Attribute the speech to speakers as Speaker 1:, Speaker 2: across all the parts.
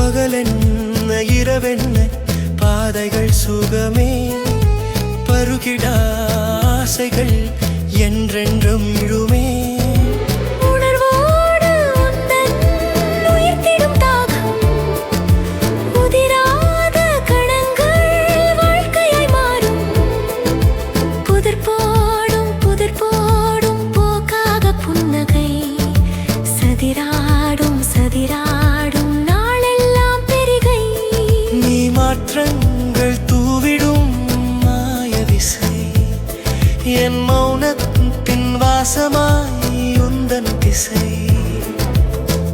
Speaker 1: பகலென்ன இரவென்ன பாதைகள் சுகமே பருகிட ஆசைகள் என்றென்றும் இழுமே மாற்றங்கள் தூவிடும் மாயவிசை என் மௌனத்தின் வாசமாய் உந்தன் திசை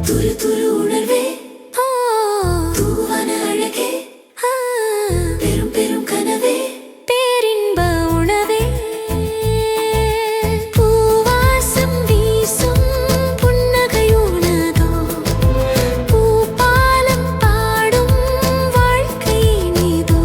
Speaker 1: துரு துரு உணர்வே தூவன அழகே பெரும் பெரும் கனவே பேரின்ப உணவே பூவாசம் வீசும் புன்னகை உனதோ பூபாலம் பாடும் வாழ்க்கை நீதோ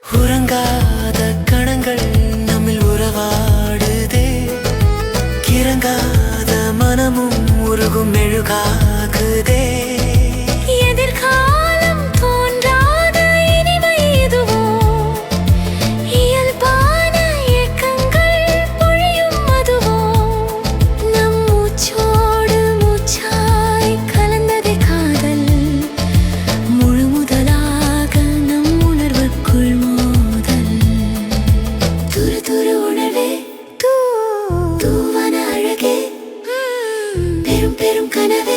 Speaker 1: உறங்காத கணங்கள் நம்மில் உறவாடுதே கிறங்காத மனமும் உருகும் மெழுகாகுதே எதிர்காலம் தோன்றாத இனிமை இதுவோ இயல்பான ஏக்கங்கள் பொழியும் அதுவோ நம் மூச்சோடு மூச்சாய் கலந்ததே காதல் முழு முதலாக நம் உணர்வுக்குள் தூவன அழகே பெரும் பெரும் கனவே